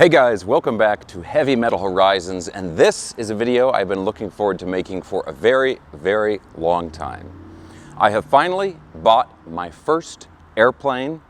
Hey guys, welcome back to Heavy Metal Horizons, and this is a video I've been looking forward to making for a very, very long time. I have finally bought my first airplane,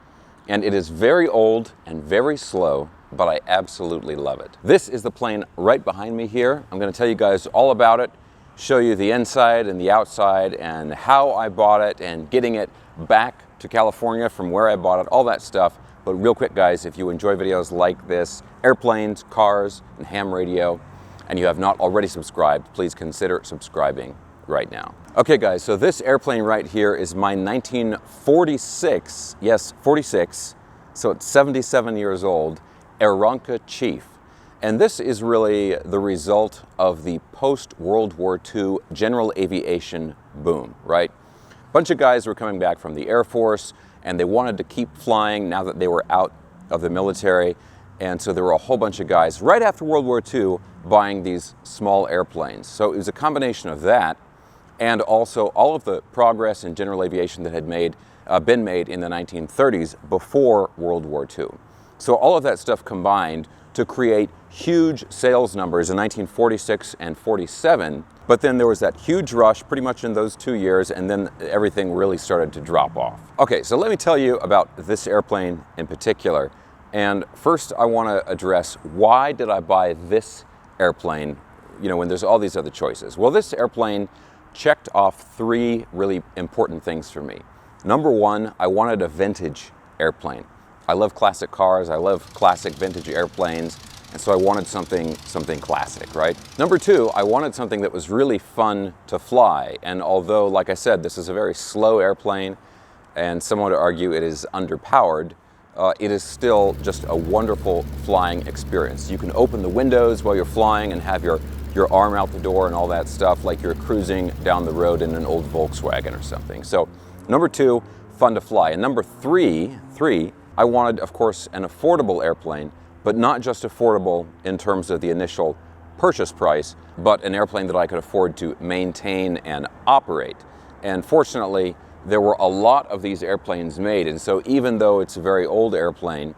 and it is very old and very slow, but I absolutely love it. This is the plane right behind me here. I'm going to tell you guys all about it, show you the inside and the outside and how I bought it and getting it back to California from where I bought it, all that stuff. But real quick guys, if you enjoy videos like this, airplanes, cars, and ham radio, and you have not already subscribed, please consider subscribing right now. Okay guys, so this airplane right here is my 1946, yes, 46, so it's 77 years old, Aeronca Chief. And this is really the result of the post-World War II general aviation boom, right? A bunch of guys were coming back from the Air Force, and they wanted to keep flying now that they were out of the military. And so there were a whole bunch of guys right after World War II buying these small airplanes. So it was a combination of that and also all of the progress in general aviation that had been made in the 1930s before World War II. So all of that stuff combined to create huge sales numbers in 1946 and 47. But then there was that huge rush pretty much in those 2 years, and then everything really started to drop off. Okay, so let me tell you about this airplane in particular. And first I want to address, why did I buy this airplane, when there's all these other choices? Well, this airplane checked off three really important things for me. Number one, I wanted a vintage airplane. I love classic cars, I love classic vintage airplanes, and so I wanted something classic, right? Number two, I wanted something that was really fun to fly, and although, like I said, this is a very slow airplane, and some would argue it is underpowered, it is still just a wonderful flying experience. You can open the windows while you're flying and have your arm out the door and all that stuff, like you're cruising down the road in an old Volkswagen or something. So, number two, fun to fly. And number three, I wanted, of course, an affordable airplane, but not just affordable in terms of the initial purchase price, but an airplane that I could afford to maintain and operate. And fortunately, there were a lot of these airplanes made, and so even though it's a very old airplane,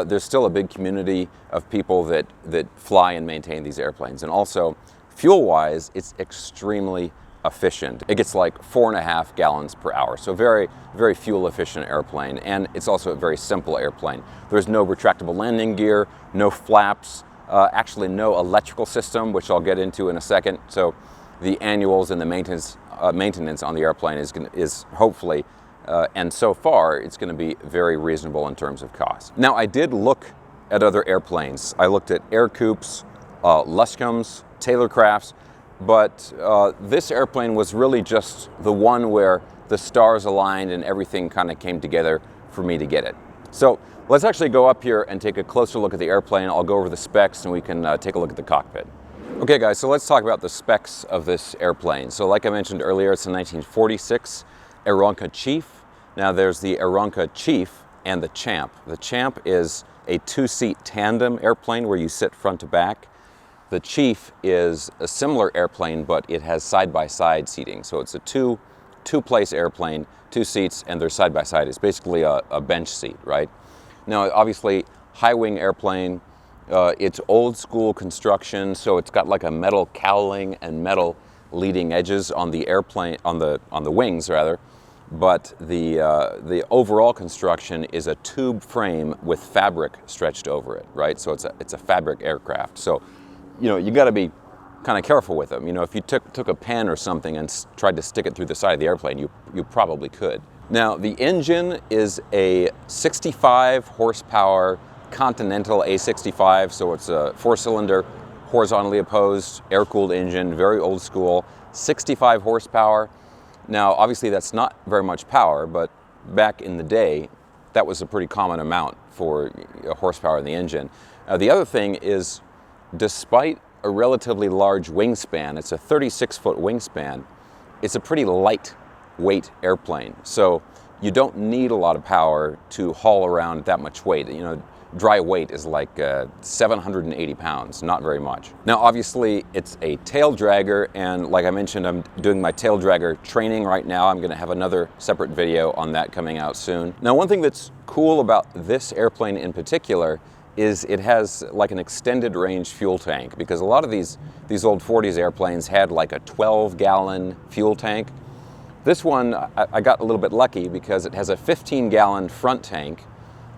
there's still a big community of people that fly and maintain these airplanes. And also, fuel-wise, it's extremely efficient. It gets like 4.5 gallons per hour, so very, very fuel-efficient airplane. And it's also a very simple airplane. There's no retractable landing gear, no flaps, actually no electrical system, which I'll get into in a second. So the annuals and the maintenance on the airplane is hopefully, and so far, it's going to be very reasonable in terms of cost. Now, I did look at other airplanes. I looked at Aircoups, Luscombes, Taylorcrafts, but this airplane was really just the one where the stars aligned and everything kind of came together for me to get it. So let's actually go up here and take a closer look at the airplane. I'll go over the specs and we can take a look at the cockpit. Okay guys, so let's talk about the specs of this airplane. So like I mentioned earlier, it's a 1946 Aeronca Chief. Now there's the Aeronca Chief and the Champ. The Champ is a two-seat tandem airplane where you sit front to back. The Chief is a similar airplane, but it has side-by-side seating. So it's a two-place airplane, two seats, and they're side-by-side. It's basically a bench seat, right? Now, obviously, high-wing airplane, it's old-school construction, so it's got like a metal cowling and metal leading edges on the airplane, on the wings rather. But the overall construction is a tube frame with fabric stretched over it, right? So it's a fabric aircraft. So you got to be kind of careful with them. If you took a pen or something and tried to stick it through the side of the airplane, you probably could. Now, the engine is a 65 horsepower Continental A65, so it's a 4-cylinder, horizontally opposed, air-cooled engine, very old school, 65 horsepower. Now, obviously that's not very much power, but back in the day, that was a pretty common amount for horsepower in the engine. The other thing is, despite a relatively large wingspan, it's a 36-foot wingspan, it's a pretty lightweight airplane. So you don't need a lot of power to haul around that much weight. Dry weight is like 780 pounds, not very much. Now, obviously, it's a tail dragger, and like I mentioned, I'm doing my tail dragger training right now. I'm gonna have another separate video on that coming out soon. Now, one thing that's cool about this airplane in particular is it has like an extended range fuel tank, because a lot of these old 40s airplanes had like a 12-gallon fuel tank. This one, I got a little bit lucky because it has a 15-gallon front tank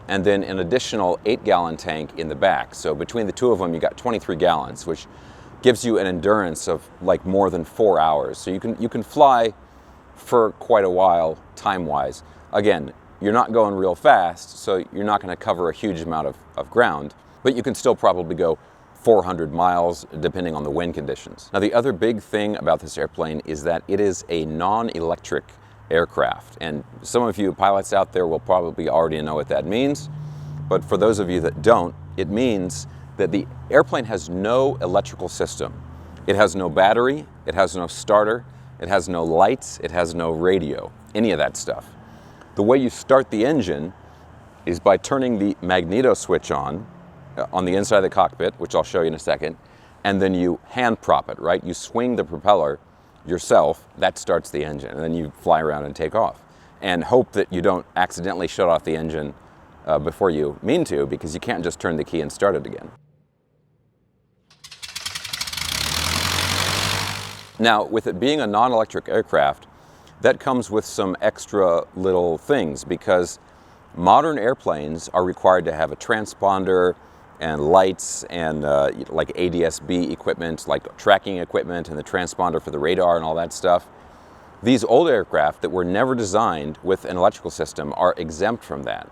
and then an additional 8-gallon tank in the back. So between the two of them, you got 23 gallons, which gives you an endurance of like more than 4 hours. So you can fly for quite a while time-wise. Again, you're not going real fast, so you're not going to cover a huge amount of ground, but you can still probably go 400 miles depending on the wind conditions. Now, the other big thing about this airplane is that it is a non-electric aircraft, and some of you pilots out there will probably already know what that means, but for those of you that don't, it means that the airplane has no electrical system. It has no battery, it has no starter, it has no lights, it has no radio, any of that stuff. The way you start the engine is by turning the magneto switch on the inside of the cockpit, which I'll show you in a second, and then you hand prop it, right? You swing the propeller yourself, that starts the engine, and then you fly around and take off. And hope that you don't accidentally shut off the engine before you mean to, because you can't just turn the key and start it again. Now, with it being a non-electric aircraft, that comes with some extra little things, because modern airplanes are required to have a transponder and lights and like ADS-B equipment, like tracking equipment and the transponder for the radar and all that stuff. These old aircraft that were never designed with an electrical system are exempt from that.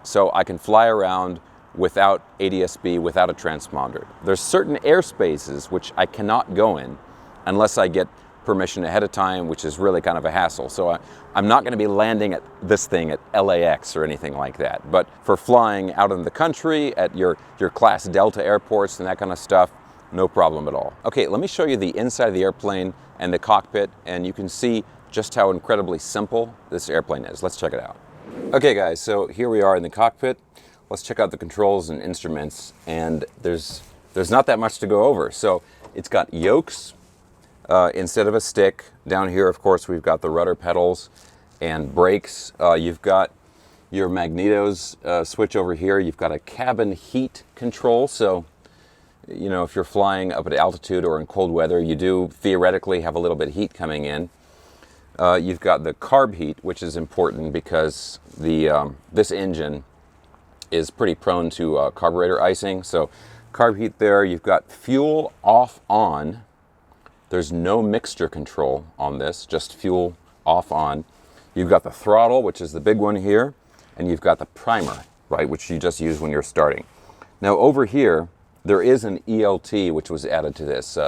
So I can fly around without ADS-B, without a transponder. There's certain airspaces which I cannot go in unless I get permission ahead of time, which is really kind of a hassle. So I'm not going to be landing at this thing at LAX or anything like that. But for flying out in the country at your Class Delta airports and that kind of stuff, no problem at all. Okay, let me show you the inside of the airplane and the cockpit, and you can see just how incredibly simple this airplane is. Let's check it out. Okay guys, so here we are in the cockpit. Let's check out the controls and instruments, and there's not that much to go over. So it's got yokes instead of a stick. Down here, of course, we've got the rudder pedals and brakes. You've got your magnetos switch over here. You've got a cabin heat control. So, you know, if you're flying up at altitude or in cold weather, you do theoretically have a little bit of heat coming in. You've got the carb heat, which is important because this engine is pretty prone to carburetor icing. So carb heat there. You've got fuel off on. There's no mixture control on this, just fuel off on. You've got the throttle, which is the big one here, and you've got the primer, right, which you just use when you're starting. Now over here, there is an ELT, which was added to this,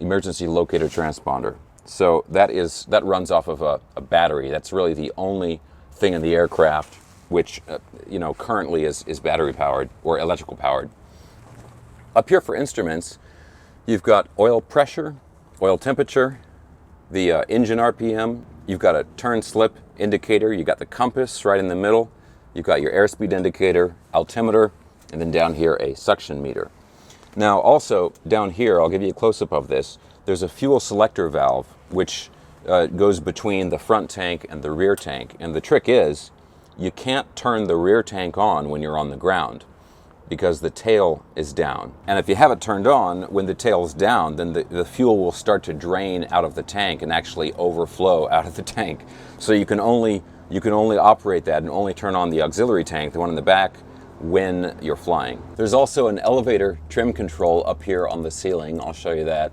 emergency locator transponder. So that runs off of a battery. That's really the only thing in the aircraft which you know, currently is battery powered or electrical powered. Up here for instruments, you've got oil pressure, oil temperature, the engine RPM, you've got a turn slip indicator, you've got the compass right in the middle, you've got your airspeed indicator, altimeter, and then down here a suction meter. Now also down here, I'll give you a close-up of this, there's a fuel selector valve which goes between the front tank and the rear tank, and the trick is you can't turn the rear tank on when you're on the ground, because the tail is down. And if you have it turned on when the tail is down, then the fuel will start to drain out of the tank and actually overflow out of the tank. So you can only operate that and only turn on the auxiliary tank, the one in the back, when you're flying. There's also an elevator trim control up here on the ceiling. I'll show you that.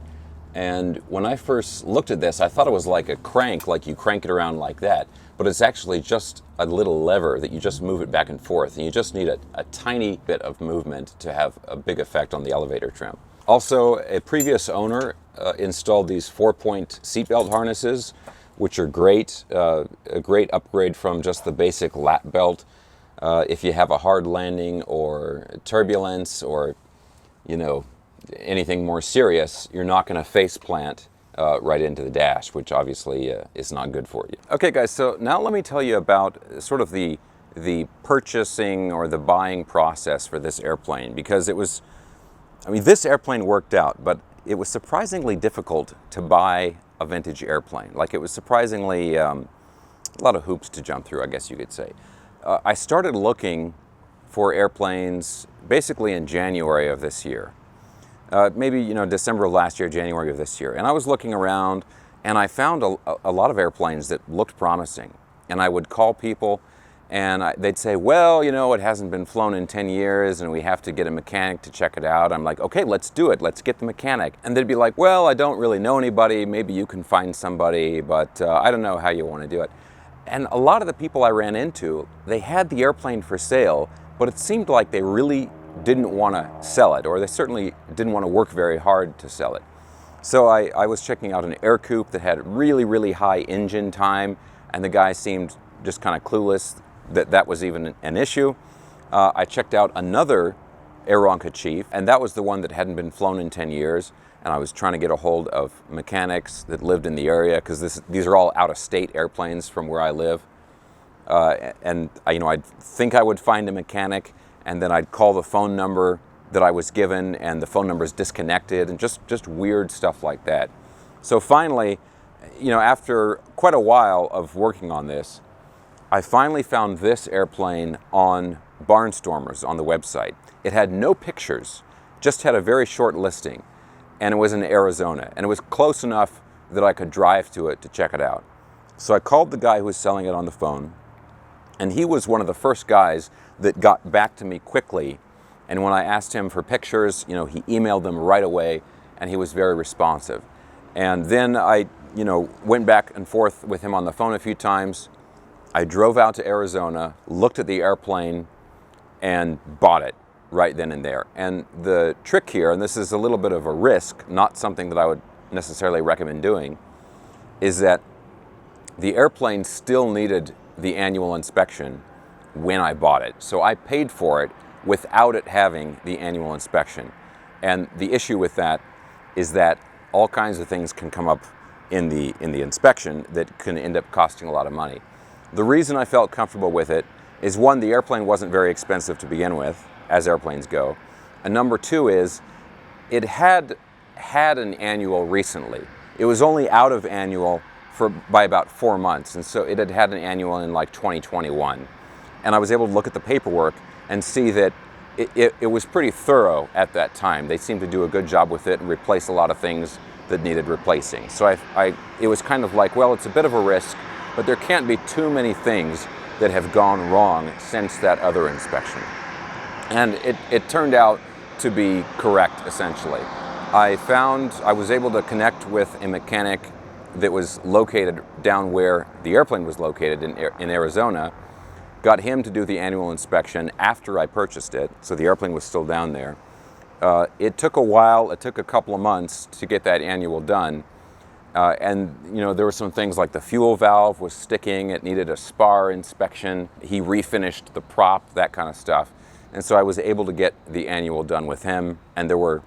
And when I first looked at this, I thought it was like a crank, like you crank it around like that. But it's actually just a little lever that you just move it back and forth. And you just need a tiny bit of movement to have a big effect on the elevator trim. Also, a previous owner installed these 4-point seatbelt harnesses, which are great. A great upgrade from just the basic lap belt. If you have a hard landing or turbulence or, you know, anything more serious, you're not going to face plant right into the dash, which obviously is not good for you. Okay guys, so now let me tell you about sort of the purchasing or the buying process for this airplane, because it was, I mean, this airplane worked out, but it was surprisingly difficult to buy a vintage airplane. Like, it was surprisingly a lot of hoops to jump through, I guess you could say. I started looking for airplanes basically in January of this year. Maybe, December of last year, January of this year. And I was looking around and I found a lot of airplanes that looked promising. And I would call people and they'd say, well, it hasn't been flown in 10 years and we have to get a mechanic to check it out. I'm like, okay, let's do it. Let's get the mechanic. And they'd be like, well, I don't really know anybody. Maybe you can find somebody, but I don't know how you want to do it. And a lot of the people I ran into, they had the airplane for sale, but it seemed like they really didn't want to sell it, or they certainly didn't want to work very hard to sell it. So I was checking out an Ercoupe that had really, really high engine time, and the guy seemed just kind of clueless that that was even an issue. I checked out another Aeronca Chief, and that was the one that hadn't been flown in 10 years, and I was trying to get a hold of mechanics that lived in the area, because these are all out-of-state airplanes from where I live. And I'd think I would find a mechanic, and then I'd call the phone number that I was given, and the phone number is disconnected, and just weird stuff like that. So finally, after quite a while of working on this, I finally found this airplane on Barnstormers on the website. It had no pictures, just had a very short listing, and it was in Arizona, and it was close enough that I could drive to it to check it out. So I called the guy who was selling it on the phone, and he was one of the first guys that got back to me quickly. And when I asked him for pictures, he emailed them right away, and he was very responsive. And then I, went back and forth with him on the phone a few times. I drove out to Arizona, looked at the airplane, and bought it right then and there. And the trick here, and this is a little bit of a risk, not something that I would necessarily recommend doing, is that the airplane still needed the annual inspection when I bought it. So I paid for it without it having the annual inspection. And the issue with that is that all kinds of things can come up in the inspection that can end up costing a lot of money. The reason I felt comfortable with it is, one, the airplane wasn't very expensive to begin with, as airplanes go. And number two is, it had an annual recently. It was only out of annual by about 4 months, and so it had an annual in like 2021. And I was able to look at the paperwork and see that it was pretty thorough at that time. They seemed to do a good job with it and replace a lot of things that needed replacing. So it was kind of like, well, it's a bit of a risk, but there can't be too many things that have gone wrong since that other inspection. And it turned out to be correct, essentially. I was able to connect with a mechanic that was located down where the airplane was located in Arizona, got him to do the annual inspection after I purchased it, so the airplane was still down there. It took a while, it took a couple of months to get that annual done. And there were some things like the fuel valve was sticking, it needed a spar inspection, he refinished the prop, that kind of stuff. And so I was able to get the annual done with him, and there were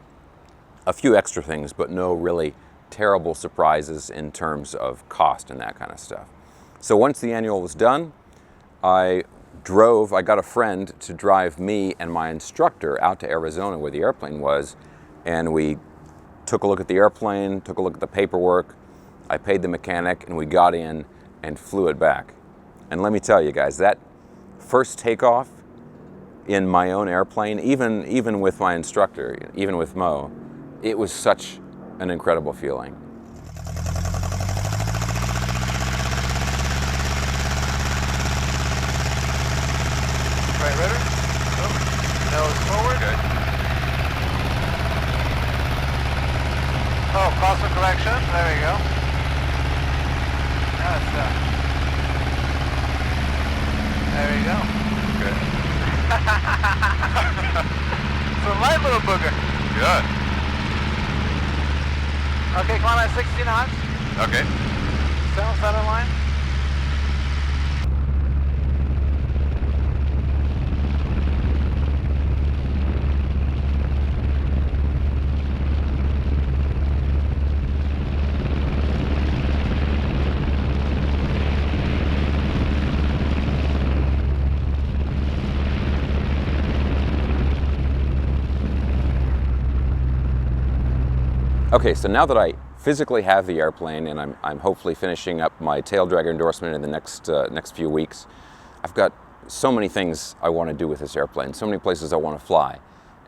a few extra things, but no really terrible surprises in terms of cost and that kind of stuff. So once the annual was done, I got a friend to drive me and my instructor out to Arizona where the airplane was, and we took a look at the airplane, took a look at the paperwork, I paid the mechanic, and we got in and flew it back. And let me tell you guys, that first takeoff in my own airplane, even with my instructor, even with Mo, it was such an incredible feeling. Right rudder. Oh, nose forward. Good. Oh, crosswind correction. There we go. Now it's done. There we go. Good. It's a light little booger. Good. Okay, come on at 60 knots. Okay. Center line. Okay, so now that I physically have the airplane and I'm hopefully finishing up my tail dragger endorsement in the next few weeks, I've got so many things I want to do with this airplane, so many places I want to fly.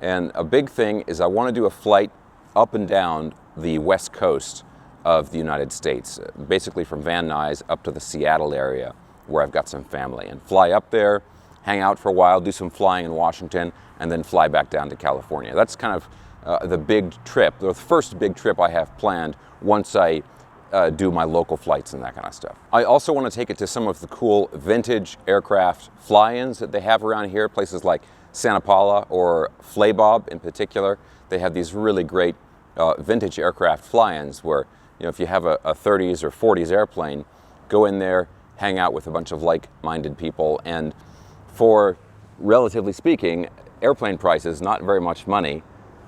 And a big thing is I want to do a flight up and down the west coast of the United States, basically from Van Nuys up to the Seattle area where I've got some family, and fly up there, hang out for a while, do some flying in Washington, and then fly back down to California. That's kind of the big trip, the first big trip I have planned once I do my local flights and that kind of stuff. I also want to take it to some of the cool vintage aircraft fly-ins that they have around here, places like Santa Paula or Flabob in particular. They have these really great vintage aircraft fly-ins where, you know, if you have a 30s or 40s airplane, go in there, hang out with a bunch of like-minded people, and for, relatively speaking, airplane prices, not very much money,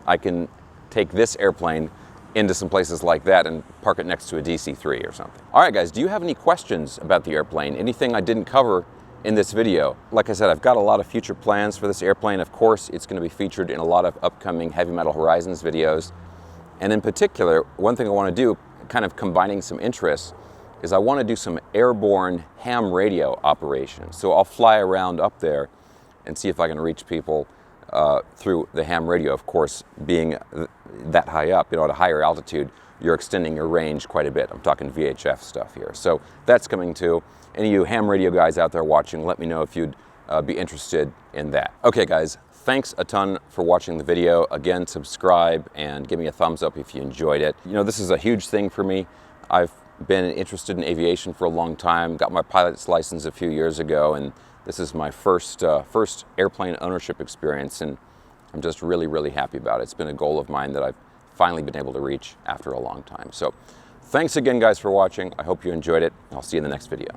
I can take this airplane into some places like that and park it next to a DC-3 or something. All right, guys, do you have any questions about the airplane? Anything I didn't cover in this video? Like I said, I've got a lot of future plans for this airplane. Of course, it's going to be featured in a lot of upcoming Heavy Metal Horizons videos. And in particular, one thing I want to do, kind of combining some interests, is I want to do some airborne ham radio operations. So I'll fly around up there and see if I can reach people through the ham radio. Of course, being that high up, you know, at a higher altitude, you're extending your range quite a bit. I'm talking VHF stuff here. So that's coming too. Any of you ham radio guys out there watching, let me know if you'd be interested in that. Okay, guys, thanks a ton for watching the video. Again, subscribe and give me a thumbs up if you enjoyed it. You know, this is a huge thing for me. I've been interested in aviation for a long time, got my pilot's license a few years ago, and this is my first airplane ownership experience, and I'm just really, really happy about it. It's been a goal of mine that I've finally been able to reach after a long time. So thanks again, guys, for watching. I hope you enjoyed it. I'll see you in the next video.